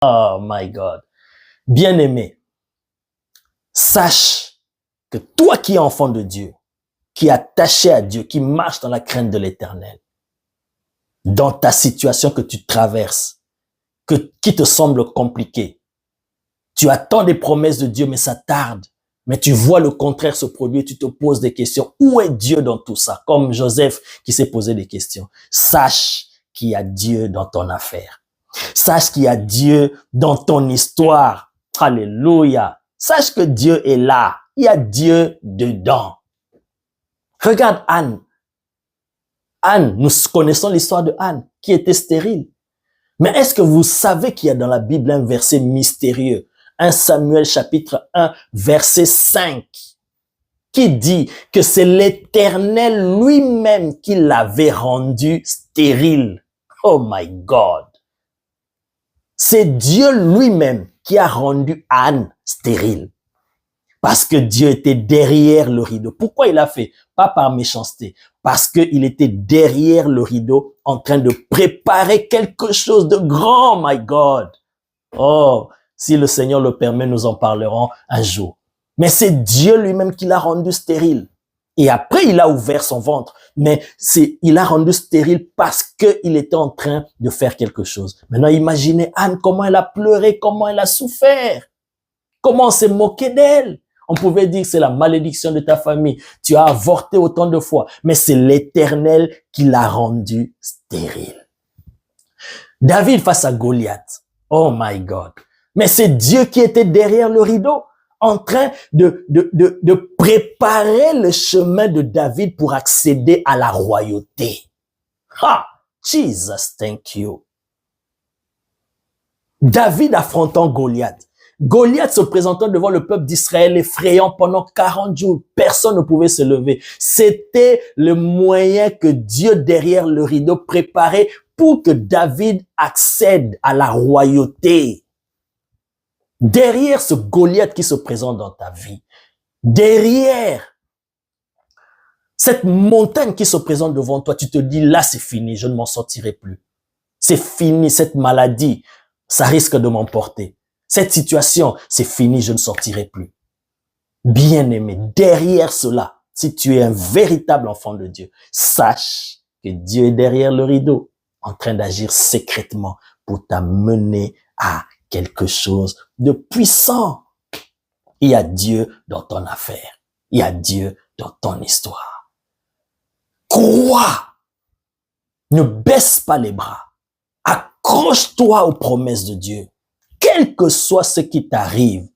Oh my God. Bien-aimé, sache que toi qui es enfant de Dieu, qui est attaché à Dieu, qui marche dans la crainte de l'Éternel, dans ta situation que tu traverses, qui te semble compliquée, tu attends des promesses de Dieu, mais ça tarde. Mais tu vois le contraire se produire, tu te poses des questions. Où est Dieu dans tout ça? Comme Joseph qui s'est posé des questions. Sache qu'il y a Dieu dans ton affaire. Sache qu'il y a Dieu dans ton histoire. Alléluia. Sache que Dieu est là. Il y a Dieu dedans. Regarde Anne. Anne, nous connaissons l'histoire de Anne qui était stérile. Mais est-ce que vous savez qu'il y a dans la Bible un verset mystérieux? 1 Samuel chapitre 1 verset 5 qui dit que c'est l'Éternel lui-même qui l'avait rendue stérile. Oh my God! C'est Dieu lui-même qui a rendu Anne stérile. Parce que Dieu était derrière le rideau. Pourquoi il a fait? Pas par méchanceté. Parce qu'il était derrière le rideau en train de préparer quelque chose de grand, my God. Oh, si le Seigneur le permet, nous en parlerons un jour. Mais c'est Dieu lui-même qui l'a rendu stérile. Et après, il a ouvert son ventre. Mais il a rendu stérile parce qu'il était en train de faire quelque chose. Maintenant, imaginez Anne, comment elle a pleuré, comment elle a souffert. Comment on s'est moqué d'elle. On pouvait dire que c'est la malédiction de ta famille. Tu as avorté autant de fois. Mais c'est l'Éternel qui l'a rendu stérile. David face à Goliath. Oh my God. Mais c'est Dieu qui était derrière le rideau, en train de préparer le chemin de David pour accéder à la royauté. Ah, Jesus, thank you. David affrontant Goliath. Goliath se présentant devant le peuple d'Israël effrayant pendant 40 jours. Personne ne pouvait se lever. C'était le moyen que Dieu derrière le rideau préparait pour que David accède à la royauté. Derrière ce Goliath qui se présente dans ta vie, derrière cette montagne qui se présente devant toi, tu te dis là c'est fini, je ne m'en sortirai plus. C'est fini, cette maladie, ça risque de m'emporter. Cette situation, c'est fini, je ne sortirai plus. Bien-aimé, derrière cela, si tu es un véritable enfant de Dieu, sache que Dieu est derrière le rideau, en train d'agir secrètement pour t'amener à quelque chose de puissant. Il y a Dieu dans ton affaire. Il y a Dieu dans ton histoire. Crois. Ne baisse pas les bras. Accroche-toi aux promesses de Dieu. Quel que soit ce qui t'arrive,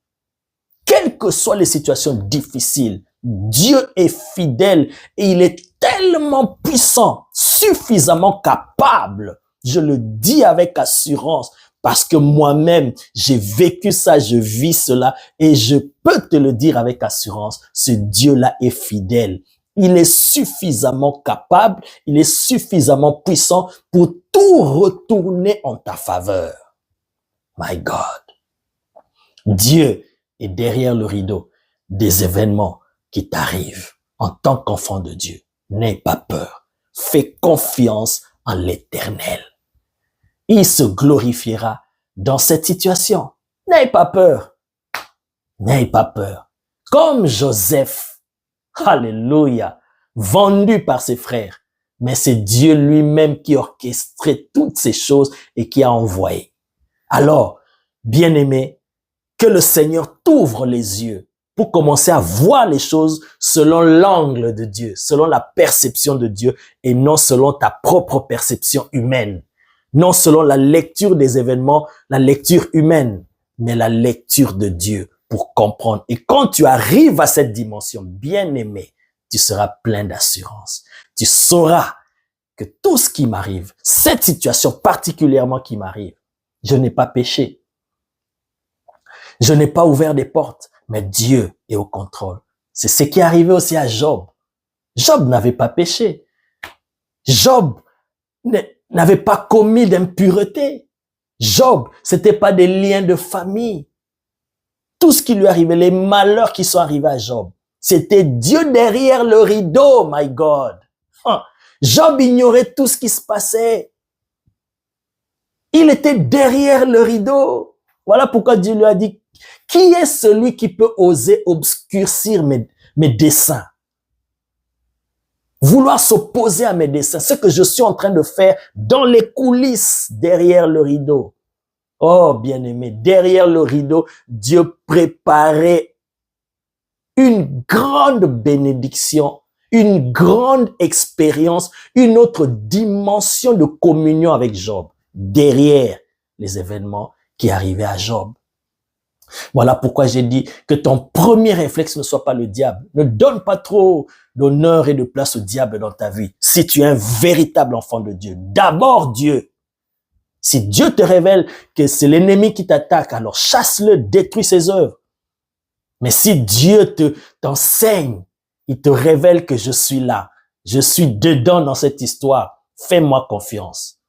quelles que soient les situations difficiles, Dieu est fidèle et il est tellement puissant, suffisamment capable. Je le dis avec assurance parce que moi-même, j'ai vécu ça, je vis cela et je peux te le dire avec assurance, ce Dieu-là est fidèle. Il est suffisamment capable, il est suffisamment puissant pour tout retourner en ta faveur. My God. Dieu est derrière le rideau des événements qui t'arrivent en tant qu'enfant de Dieu. N'aie pas peur. Fais confiance en l'Éternel. Il se glorifiera dans cette situation. N'aie pas peur. N'aie pas peur. Comme Joseph, alléluia, vendu par ses frères. Mais c'est Dieu lui-même qui orchestrait toutes ces choses et qui a envoyé. Alors, bien-aimé, que le Seigneur t'ouvre les yeux pour commencer à voir les choses selon l'angle de Dieu, selon la perception de Dieu et non selon ta propre perception humaine. Non selon la lecture des événements, la lecture humaine, mais la lecture de Dieu pour comprendre. Et quand tu arrives à cette dimension, bien-aimé, tu seras plein d'assurance. Tu sauras que tout ce qui m'arrive, cette situation particulièrement qui m'arrive, je n'ai pas péché. Je n'ai pas ouvert des portes, mais Dieu est au contrôle. C'est ce qui est arrivé aussi à Job. Job n'avait pas péché. Job n'avait pas commis d'impureté. Job, c'était pas des liens de famille. Tout ce qui lui arrivait, les malheurs qui sont arrivés à Job, c'était Dieu derrière le rideau, my God. Job ignorait tout ce qui se passait. Il était derrière le rideau. Voilà pourquoi Dieu lui a dit, qui est celui qui peut oser obscurcir mes desseins? Vouloir s'opposer à mes desseins, ce que je suis en train de faire dans les coulisses, derrière le rideau. Oh, bien-aimé, derrière le rideau, Dieu préparait une grande bénédiction, une grande expérience, une autre dimension de communion avec Job, derrière les événements qui arrivaient à Job. Voilà pourquoi j'ai dit que ton premier réflexe ne soit pas le diable. Ne donne pas trop d'honneur et de place au diable dans ta vie. Si tu es un véritable enfant de Dieu, d'abord Dieu. Si Dieu te révèle que c'est l'ennemi qui t'attaque, alors chasse-le, détruis ses œuvres. Mais si Dieu t'enseigne, il te révèle que je suis là, je suis dedans dans cette histoire, fais-moi confiance.